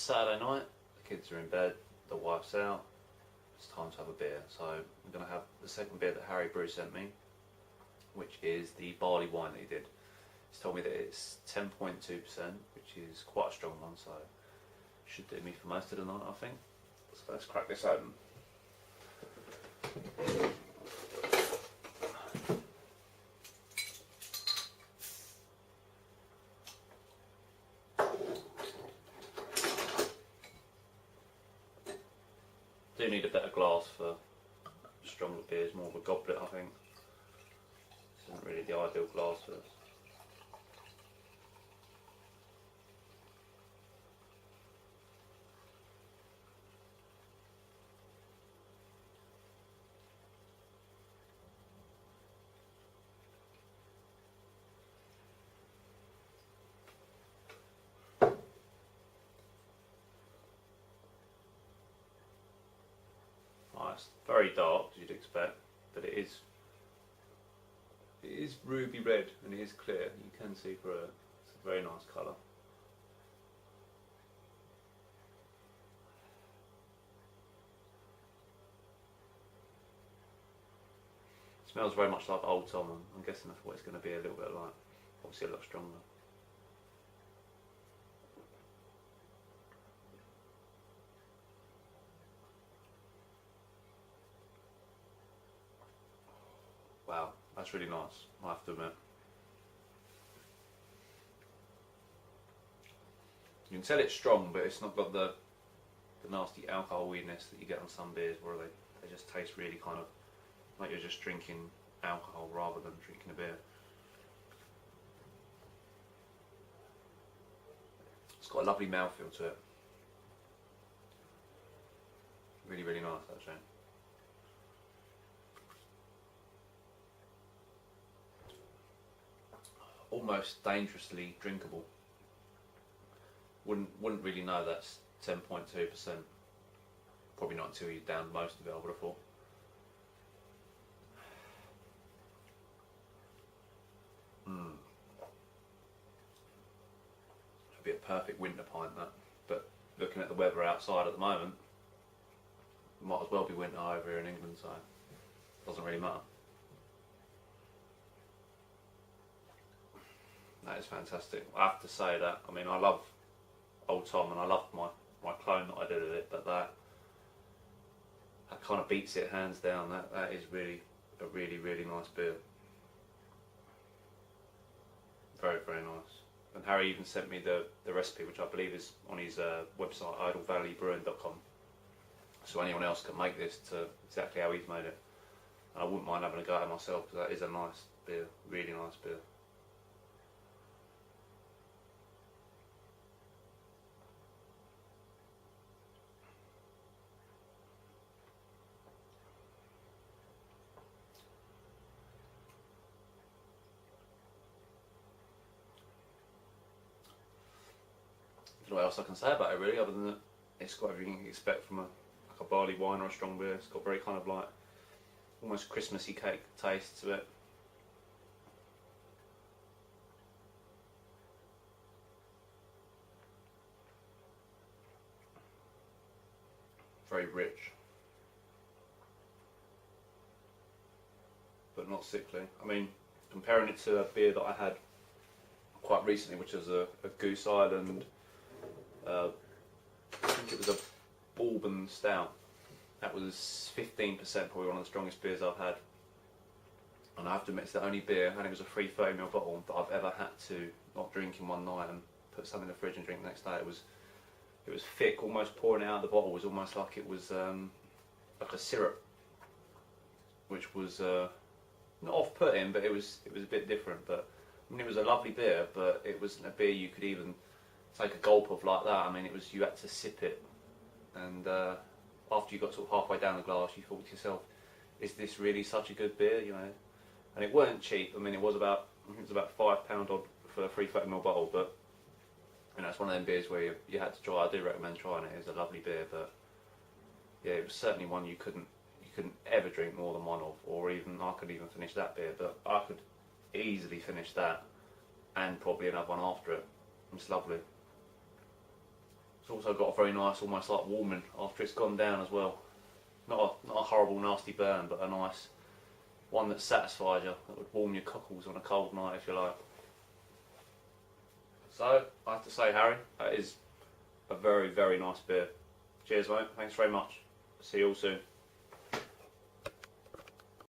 Saturday night, the kids are in bed, the wife's out, it's time to have a beer. So I'm going to have the second beer that Harry Brew sent me, which is the barley wine that he did. He's told me that it's 10.2%, which is quite a strong one, so should do me for most of the night, I think. So let's crack this open. Do need a better glass for stronger beers, more of a goblet, I think. This isn't really the ideal glass for this. It's very dark, as you'd expect, but it is ruby red and it is clear. You can see through it. It's a very nice colour. It smells very much like Old Tom, and I'm guessing that's what it's going to be a little bit like. Obviously a lot stronger. Wow, that's really nice, I have to admit. You can tell it's strong, but it's not got the nasty alcoholiness that you get on some beers where they just taste really kind of like you're just drinking alcohol rather than drinking a beer. It's got a lovely mouthfeel to it. Really, really nice actually. Almost dangerously drinkable. Wouldn't really know that's 10.2%. Probably not until you down most of it, I would have thought. It'd be a perfect winter pint that. But looking at the weather outside at the moment, it might as well be winter over here in England, so it doesn't really matter. That is fantastic. I have to say that, I mean, I love Old Tom and I love my clone that I did of it, but that kind of beats it hands down. That is really a really nice beer. Very, very nice. And Harry even sent me the recipe, which I believe is on his website, idlevalleybrewing.com. So anyone else can make this to exactly how he's made it. And I wouldn't mind having a go at it myself, because that is a nice beer, really nice beer. I don't know what else I can say about it really, other than that it's got everything you expect from like a barley wine or a strong beer. It's got very kind of like almost Christmassy cake taste to it. Very rich, but not sickly. I mean, comparing it to a beer that I had quite recently, which was a Goose Island, I think it was a Bourbon Stout. That was 15%, probably one of the strongest beers I've had. And I have to admit, it's the only beer, and it was a free 30ml bottle, that I've ever had to not drink in one night and put some in the fridge and drink the next day. It was thick, almost pouring it out of the bottle was almost like it was like a syrup, which was not off-putting, but it was a bit different. But I mean, it was a lovely beer, but it wasn't a beer you could even take a gulp of like that. I mean, you had to sip it, and after you got sort of halfway down the glass, you thought to yourself, "Is this really such a good beer?" You know, and it weren't cheap. I mean, I think it was about £5 odd for a 330ml bottle, but you know, it's one of them beers where you had to try. I do recommend trying it. It's a lovely beer, but yeah, it was certainly one you couldn't ever drink more than one of, or even I could even finish that beer, but I could easily finish that and probably another one after it. It's lovely. It's also got a very nice, almost like warming after it's gone down as well. Not a horrible, nasty burn, but a nice one that satisfies you, that would warm your cockles on a cold night if you like. So, I have to say, Harry, that is a very, very nice beer. Cheers, mate. Thanks very much. See you all soon.